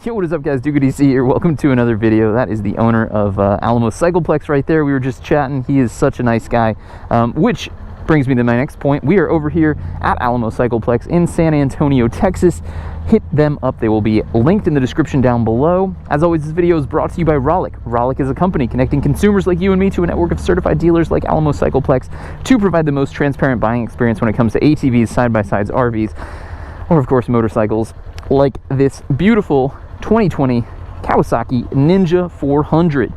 Yo, what is up guys, DC here. Welcome to another video. That is the owner of Alamo Cycleplex right there. We were just chatting. He is such a nice guy, which brings me to my next point. We are over here at Alamo Cycleplex in San Antonio, Texas. Hit them up. They will be linked in the description down below. As always, this video is brought to you by Rollick. Rollick is a company connecting consumers like you and me to a network of certified dealers like Alamo Cycleplex to provide the most transparent buying experience when it comes to ATVs, side-by-sides, RVs, or of course motorcycles like this beautiful 2020 Kawasaki Ninja 400.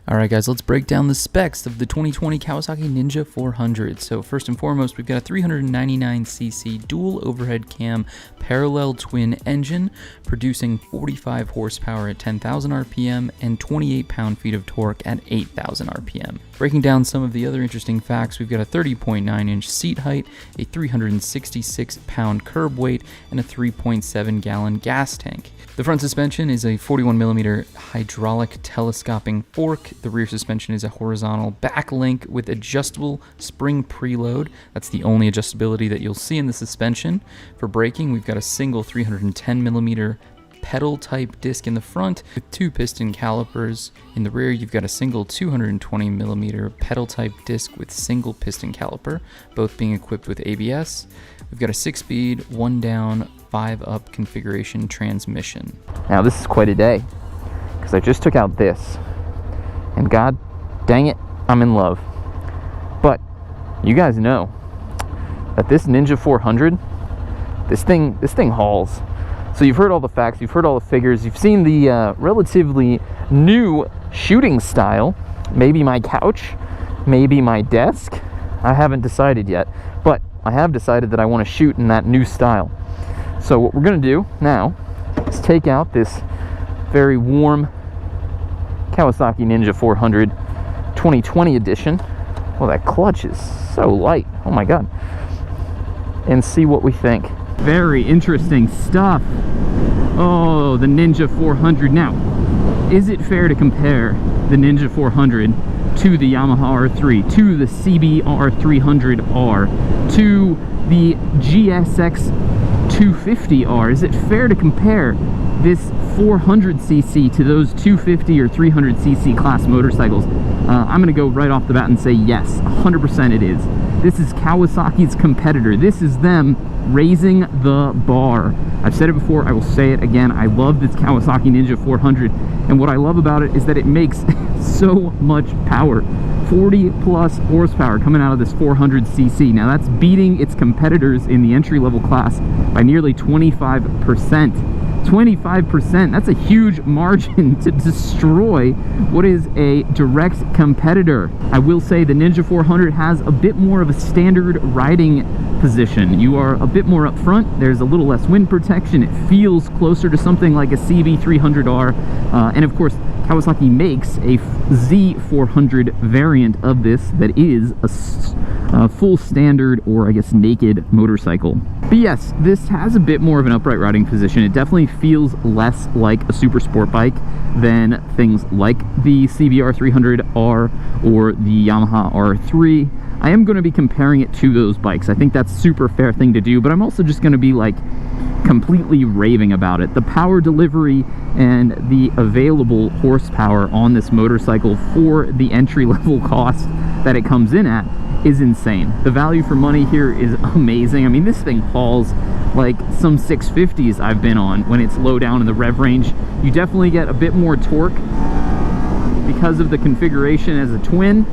Alright guys, let's break down the specs of the 2020 Kawasaki Ninja 400. So first and foremost, we've got a 399cc dual overhead cam parallel twin engine producing 45 horsepower at 10,000 RPM and 28 pound-feet of torque at 8,000 RPM. Breaking down some of the other interesting facts, we've got a 30.9-inch seat height, a 366-pound curb weight, and a 3.7-gallon gas tank. The front suspension is a 41mm hydraulic telescoping fork. The rear suspension is a horizontal back link with adjustable spring preload. That's the only adjustability that you'll see in the suspension. For braking, we've got a single 310mm pedal type disc in the front with 2 piston calipers. In the rear, you've got a single 220mm pedal type disc with single piston caliper, both being equipped with ABS. We've got a 6-speed, 1 down, 5 up configuration transmission. Now this is quite a day, because I just took out this, and god dang it, I'm in love. But you guys know that this Ninja 400, this thing hauls. So you've heard all the facts, you've heard all the figures, you've seen the relatively new shooting style, maybe my couch, maybe my desk. I haven't decided yet, but I have decided that I want to shoot in that new style. So what we're going to do now is take out this very warm Kawasaki Ninja 400 2020 edition. Well, that clutch is so light. Oh my god. And see what we think. Very interesting stuff. Oh, the Ninja 400. Now, is it fair to compare the Ninja 400 to the Yamaha R3, to the CB300R, to the GSX 250R? Is it fair to compare this 400cc to those 250 or 300cc class motorcycles? I'm gonna go right off the bat and say yes, 100% it is. This is Kawasaki's competitor. This is them raising the bar. I've said it before, I will say it again. I love this Kawasaki Ninja 400, and what I love about it is that it makes so much power. 40 plus horsepower coming out of this 400cc. Now that's beating its competitors in the entry-level class by nearly 25%. 25%, that's a huge margin to destroy what is a direct competitor. I will say the Ninja 400 has a bit more of a standard riding position. You are a bit more up front, there's a little less wind protection, it feels closer to something like a CB300R, and of course Kawasaki makes a Z400 variant of this that is a full standard, or I guess naked, motorcycle. But yes, this has a bit more of an upright riding position. It definitely feels less like a super sport bike than things like the CBR300R or the Yamaha R3. I am going to be comparing it to those bikes. I think that's a super fair thing to do, but I'm also just going to be like completely raving about it. The power delivery and the available horsepower on this motorcycle for the entry-level cost that it comes in at is insane. The value for money here is amazing. I mean, this thing hauls like some 650s I've been on when it's low down in the rev range. You definitely get a bit more torque because of the configuration as a twin,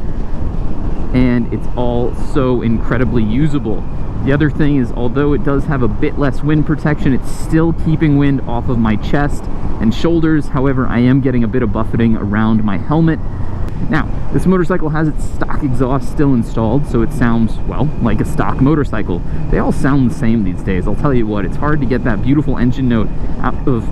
and it's all so incredibly usable. The other thing is, although it does have a bit less wind protection, it's still keeping wind off of my chest and shoulders. However, I am getting a bit of buffeting around my helmet. Now, this motorcycle has its stock exhaust still installed, so it sounds, well, like a stock motorcycle. They all sound the same these days. I'll tell you what, it's hard to get that beautiful engine note out of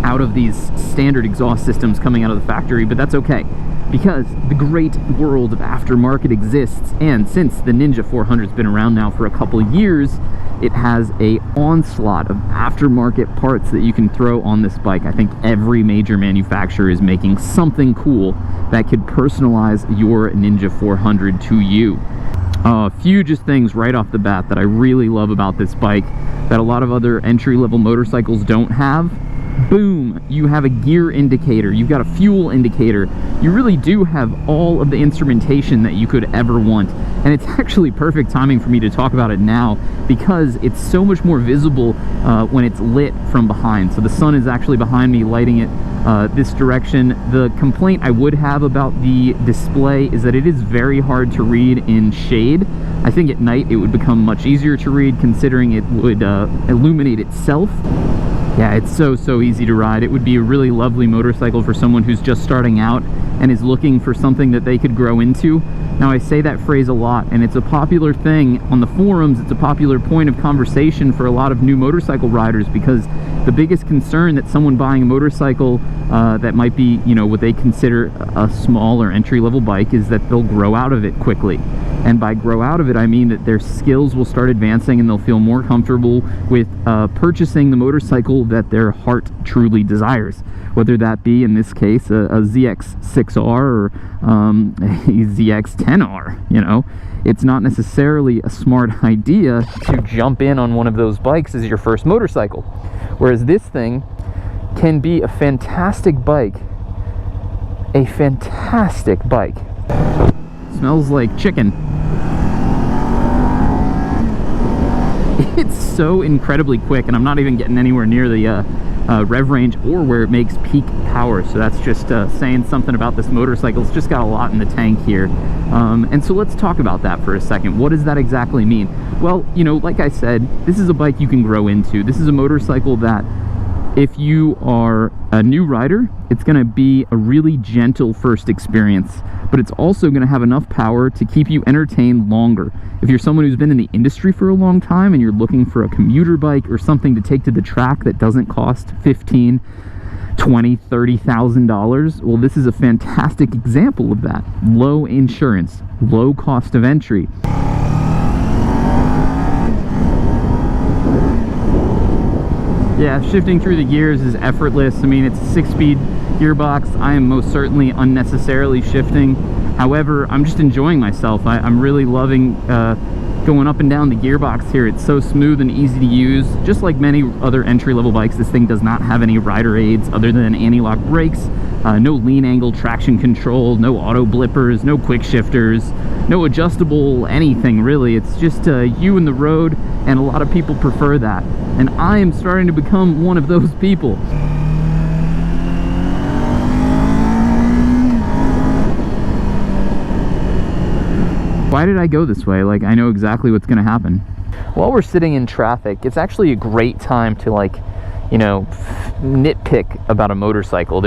out of these standard exhaust systems coming out of the factory, but that's okay, because the great world of aftermarket exists, and since the Ninja 400's been around now for a couple years, it has a onslaught of aftermarket parts that you can throw on this bike. I think every major manufacturer is making something cool that could personalize your Ninja 400 to you. A few just things right off the bat that I really love about this bike that a lot of other entry-level motorcycles don't have. Boom, you have a gear indicator, you've got a fuel indicator. You really do have all of the instrumentation that you could ever want. And it's actually perfect timing for me to talk about it now because it's so much more visible when it's lit from behind. So the sun is actually behind me lighting it this direction. The complaint I would have about the display is that it is very hard to read in shade. I think at night it would become much easier to read considering it would illuminate itself. Yeah, it's so easy to ride. It would be a really lovely motorcycle for someone who's just starting out and is looking for something that they could grow into. Now, I say that phrase a lot, and it's a popular thing on the forums. It's a popular point of conversation for a lot of new motorcycle riders because the biggest concern that someone buying a motorcycle that might be, you know, what they consider a small or entry-level bike is that they'll grow out of it quickly. And by grow out of it, I mean that their skills will start advancing and they'll feel more comfortable with purchasing the motorcycle that their heart truly desires. Whether that be, in this case, a ZX6R or a ZX10R, you know. It's not necessarily a smart idea to jump in on one of those bikes as your first motorcycle. Whereas this thing can be a fantastic bike. A fantastic bike. Smells like chicken. It's so incredibly quick, and I'm not even getting anywhere near the rev range or where it makes peak power. So that's just saying something about this motorcycle. It's just got a lot in the tank here. And so let's talk about that for a second. What does that exactly mean? Well, you know, like I said, this is a bike you can grow into. This is a motorcycle that if you are a new rider, it's going to be a really gentle first experience, but it's also going to have enough power to keep you entertained longer. If you're someone who's been in the industry for a long time and you're looking for a commuter bike or something to take to the track that doesn't cost $15,000, $20,000, $30,000, well, this is a fantastic example of that. Low insurance, low cost of entry. Yeah, shifting through the gears is effortless. I mean, it's a 6-speed gearbox. I am most certainly unnecessarily shifting. However, I'm just enjoying myself. I'm really loving going up and down the gearbox here. It's so smooth and easy to use. Just like many other entry-level bikes, this thing does not have any rider aids other than anti-lock brakes, no lean angle traction control, no auto blippers, no quick shifters, no adjustable anything really. It's just you and the road, and a lot of people prefer that. And I am starting to become one of those people. Why did I go this way? Like, I know exactly what's gonna happen. While we're sitting in traffic, it's actually a great time to, like, you know, nitpick about a motorcycle.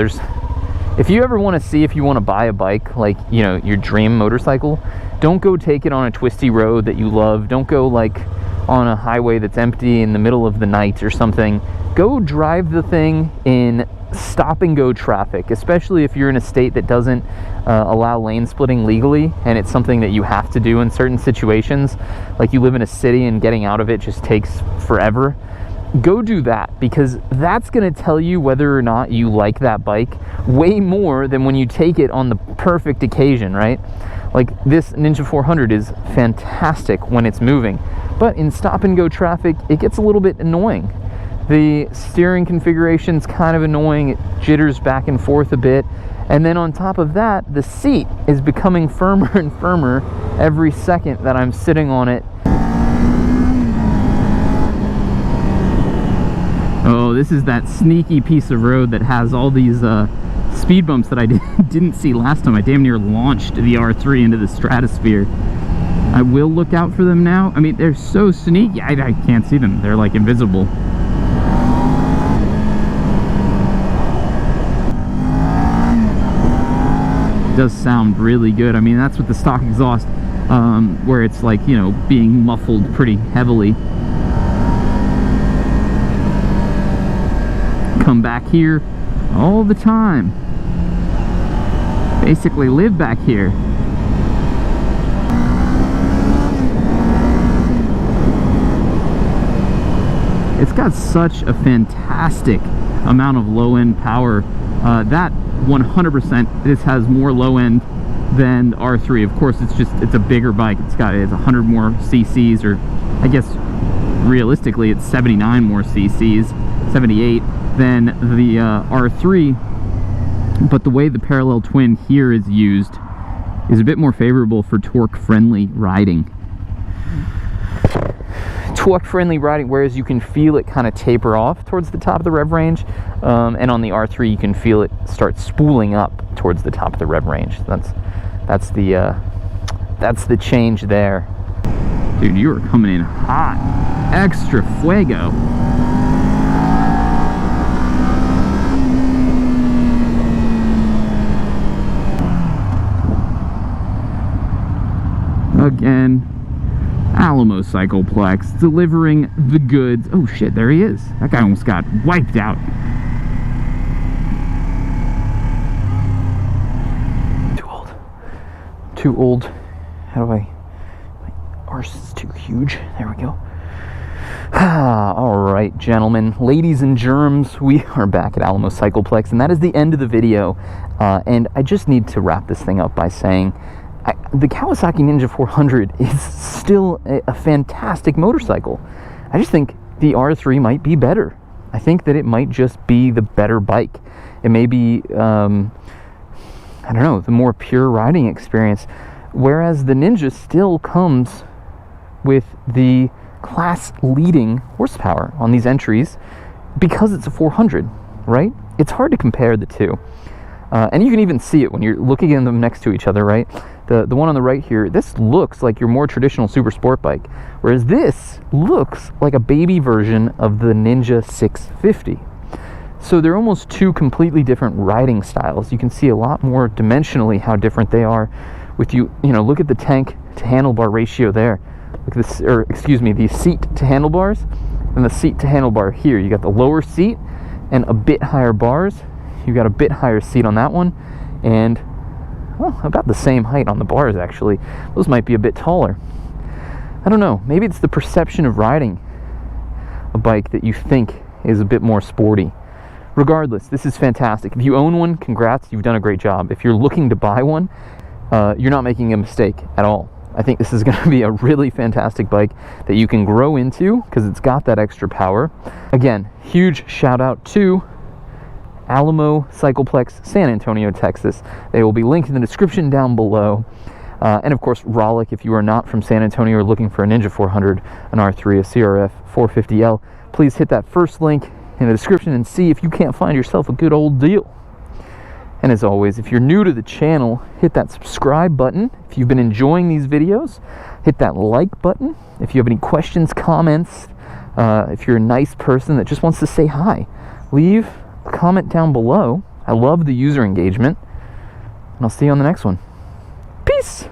If you ever want to see if you want to buy a bike, like, you know, your dream motorcycle, don't go take it on a twisty road that you love. Don't go, like, on a highway that's empty in the middle of the night or something. Go drive the thing in stop and go traffic, especially if you're in a state that doesn't allow lane splitting legally, and it's something that you have to do in certain situations. Like, you live in a city and getting out of it just takes forever. Go do that, because that's going to tell you whether or not you like that bike way more than when you take it on the perfect occasion, right? Like, this Ninja 400 is fantastic when it's moving, but in stop and go traffic, it gets a little bit annoying. The steering configuration's kind of annoying. It jitters back and forth a bit. And then on top of that, the seat is becoming firmer and firmer every second that I'm sitting on it. Oh, this is that sneaky piece of road that has all these speed bumps that I didn't see last time. I damn near launched the R3 into the stratosphere. I will look out for them now. I mean, they're so sneaky. I can't see them. They're like invisible. It does sound really good. I mean, that's with the stock exhaust, where it's like, you know, being muffled pretty heavily. Come back here all the time. Basically live back here. It's got such a fantastic amount of low-end power. That 100%, this has more low-end than the R3. Of course, it's a bigger bike. It's 100 more cc's, or I guess realistically it's 79 more cc's, 78 than the R3. But the way the parallel twin here is used is a bit more favorable for torque-friendly riding. Torque-friendly riding, whereas you can feel it kind of taper off towards the top of the rev range, and on the R3 you can feel it start spooling up towards the top of the rev range. That's the change there. Dude, you are coming in hot. Extra fuego. Again, Alamo Cycleplex delivering the goods. Oh shit, there he is. That guy almost got wiped out. Too old. How do my arse is too huge. There we go. Alright, gentlemen, ladies and germs, we are back at Alamo Cycleplex, and that is the end of the video. And I just need to wrap this thing up by saying the Kawasaki Ninja 400 is still a fantastic motorcycle. I just think the R3 might be better. I think that it might just be the better bike. It may be, I don't know, the more pure riding experience. Whereas the Ninja still comes with the class-leading horsepower on these entries because it's a 400, right? It's hard to compare the two. And you can even see it when you're looking at them next to each other, right? The one on the right here, this looks like your more traditional super sport bike, whereas this looks like a baby version of the Ninja 650. So they're almost two completely different riding styles. You can see a lot more dimensionally how different they are. With you know, look at the tank to handlebar ratio there. Look at this, or excuse me, the seat to handlebars and the seat to handlebar here. You got the lower seat and a bit higher bars. You got a bit higher seat on that one, and well, about the same height on the bars actually. Those might be a bit taller. I don't know. Maybe it's the perception of riding a bike that you think is a bit more sporty. Regardless, this is fantastic. If you own one, congrats, you've done a great job. If you're looking to buy one, you're not making a mistake at all. I think this is going to be a really fantastic bike that you can grow into because it's got that extra power. Again, huge shout out to Alamo Cycleplex, San Antonio, Texas. They will be linked in the description down below. And of course, Rollick, if you are not from San Antonio or looking for a Ninja 400, an R3, a CRF 450L, please hit that first link in the description and see if you can't find yourself a good old deal. And as always, if you're new to the channel, hit that subscribe button. If you've been enjoying these videos, hit that like button. If you have any questions, comments, if you're a nice person that just wants to say hi, leave a comment down below. I love the user engagement. And I'll see you on the next one. Peace!